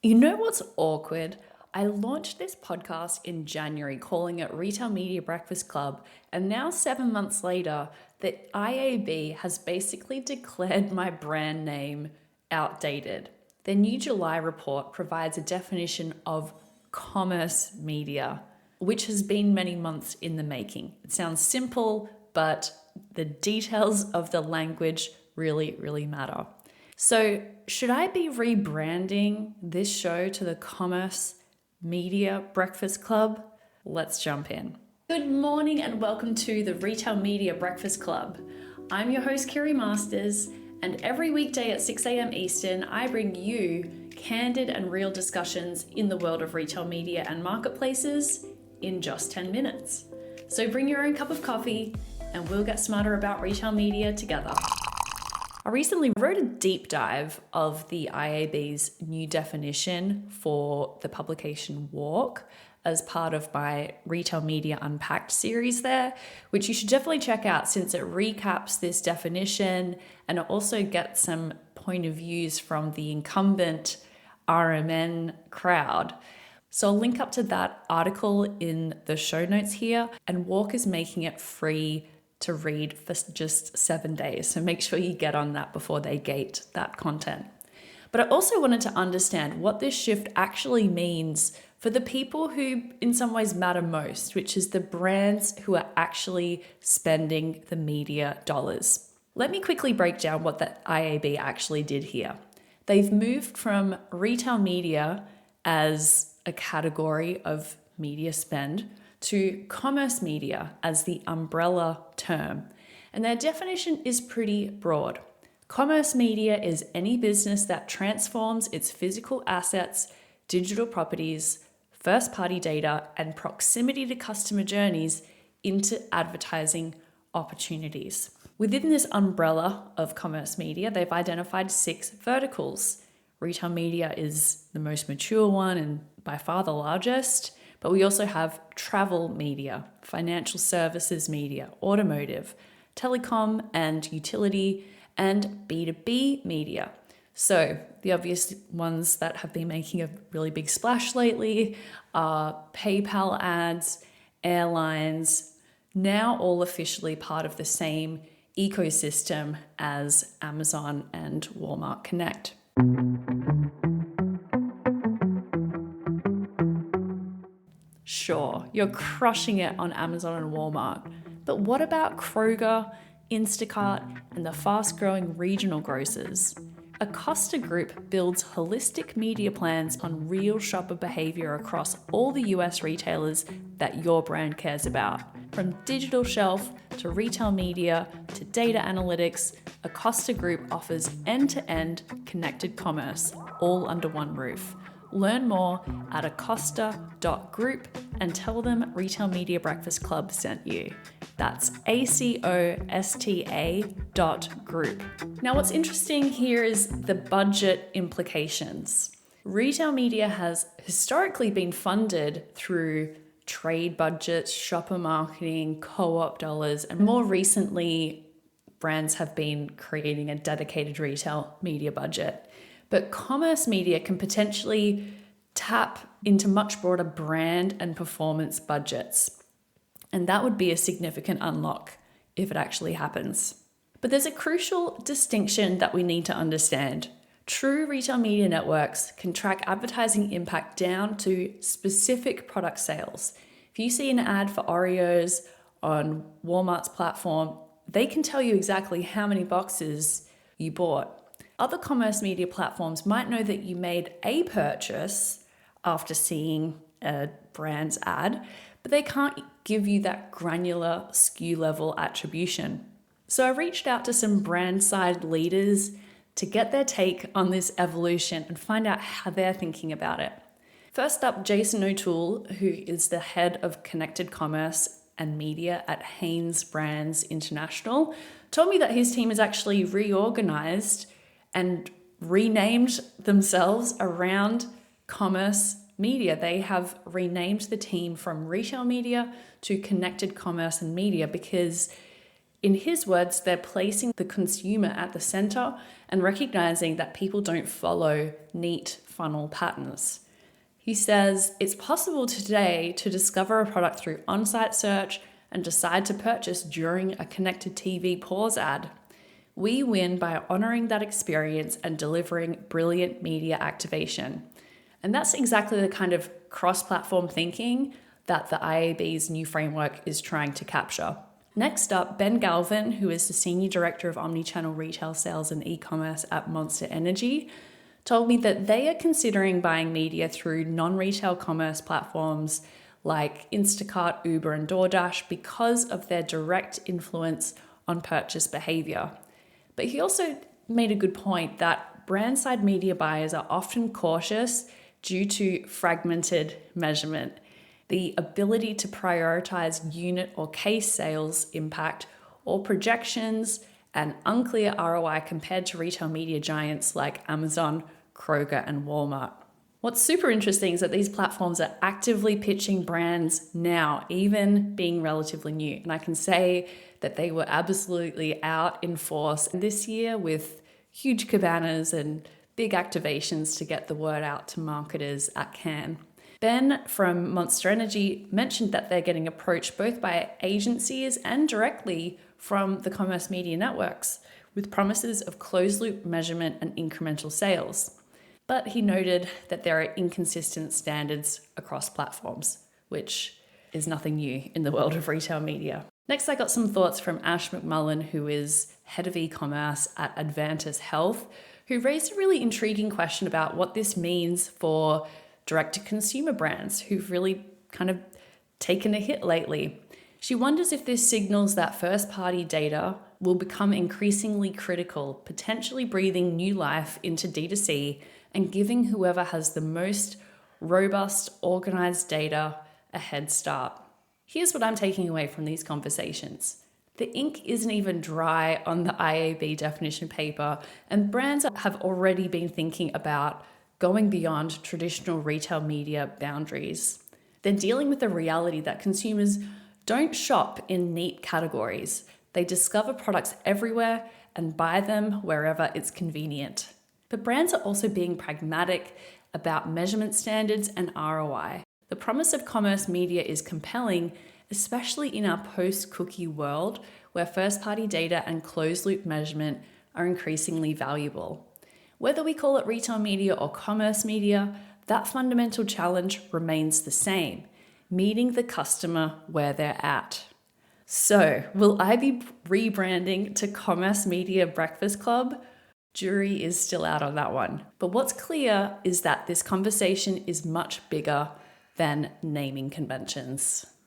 You know what's awkward? I launched this podcast in January calling it Retail Media Breakfast Club, and now 7 months later, the IAB has basically declared my brand name outdated. Their new July report provides a definition of commerce media, which has been many months in the making. It sounds simple, but the details of the language really matter. So, should I be rebranding this show to the Commerce Media Breakfast Club? Let's jump in. Good morning and welcome to the Retail Media Breakfast Club. I'm your host, Kiri Masters, and every weekday at 6 a.m. Eastern, I bring you candid and real discussions in the world of retail media and marketplaces in just 10 minutes. So bring your own cup of coffee and we'll get smarter about retail media together. I recently wrote a deep dive of the IAB's new definition for the publication Walk as part of my Retail Media Unpacked series there, which you should definitely check out since it recaps this definition and it also gets some point of views from the incumbent RMN crowd. So I'll link up to that article in the show notes here, and Walk is making it free to read for just 7 days. So make sure you get on that before they gate that content. But I also wanted to understand what this shift actually means for the people who in some ways matter most, which is the brands who are actually spending the media dollars. Let me quickly break down what the IAB actually did here. They've moved from retail media as a category of media spend to commerce media as the umbrella term. And their definition is pretty broad. Commerce media is any business that transforms its physical assets, digital properties, first-party data, and proximity to customer journeys into advertising opportunities. Within this umbrella of commerce media, they've identified 6 verticals. Retail media is the most mature one and by far the largest. But we also have travel media, financial services media, automotive, telecom and utility, and B2B media. So the obvious ones that have been making a really big splash lately are PayPal ads, airlines, now all officially part of the same ecosystem as Amazon and Walmart Connect. Sure, you're crushing it on Amazon and Walmart, but what about Kroger, Instacart, and the fast-growing regional grocers? Acosta Group builds holistic media plans on real shopper behavior across all the US retailers that your brand cares about. From digital shelf to retail media to data analytics, Acosta Group offers end-to-end connected commerce, all under one roof. Learn more at acosta.group and tell them Retail Media Breakfast Club sent you. That's ACOSTA.group. Now, what's interesting here is the budget implications. Retail media has historically been funded through trade budgets, shopper marketing, co-op dollars, and more recently, brands have been creating a dedicated retail media budget. But commerce media can potentially tap into much broader brand and performance budgets. And that would be a significant unlock if it actually happens. But there's a crucial distinction that we need to understand. True retail media networks can track advertising impact down to specific product sales. If you see an ad for Oreos on Walmart's platform, they can tell you exactly how many boxes you bought. Other commerce media platforms might know that you made a purchase after seeing a brand's ad, but they can't give you that granular SKU-level attribution. So I reached out to some brand side leaders to get their take on this evolution and find out how they're thinking about it. First up, Jason O'Toole, who is the head of connected commerce and media at Hanes Brands International, told me that his team has actually reorganized and renamed themselves around commerce media. They have renamed the team from retail media to connected commerce and media because In his words, they're placing the consumer at the center and recognizing that people don't follow neat funnel patterns. He says it's possible today to discover a product through on-site search and decide to purchase during a connected TV pause ad. We win by honoring that experience and delivering brilliant media activation. And that's exactly the kind of cross-platform thinking that the IAB's new framework is trying to capture. Next up, Ben Galvin, who is the Senior Director of Omnichannel Retail Sales and E-commerce at Monster Energy, told me that they are considering buying media through non-retail commerce platforms like Instacart, Uber, and DoorDash because of their direct influence on purchase behavior. But he also made a good point that brand-side media buyers are often cautious due to fragmented measurement. The ability to prioritize unit or case sales impact or projections and unclear ROI compared to retail media giants like Amazon, Kroger, and Walmart. What's super interesting is that these platforms are actively pitching brands now, even being relatively new. And I can say that they were absolutely out in force this year with huge cabanas and big activations to get the word out to marketers at Cannes. Ben from Monster Energy mentioned that they're getting approached both by agencies and directly from the commerce media networks with promises of closed-loop measurement and incremental sales. But he noted that there are inconsistent standards across platforms, which is nothing new in the world of retail media. Next, I got some thoughts from Ash McMullen, who is head of e-commerce at Advantis Health, who raised a really intriguing question about what this means for direct-to-consumer brands who've really kind of taken a hit lately. She wonders if this signals that first-party data will become increasingly critical, potentially breathing new life into D2C and giving whoever has the most robust, organized data a head start. Here's what I'm taking away from these conversations. The ink isn't even dry on the IAB definition paper, and brands have already been thinking about going beyond traditional retail media boundaries. They're dealing with the reality that consumers don't shop in neat categories. They discover products everywhere and buy them wherever it's convenient. But brands are also being pragmatic about measurement standards and ROI. The promise of commerce media is compelling, especially in our post-cookie world where first-party data and closed-loop measurement are increasingly valuable. Whether we call it retail media or commerce media, that fundamental challenge remains the same, meeting the customer where they're at. So, will I be rebranding to Commerce Media Breakfast Club? Jury is still out on that one. But what's clear is that this conversation is much bigger than naming conventions.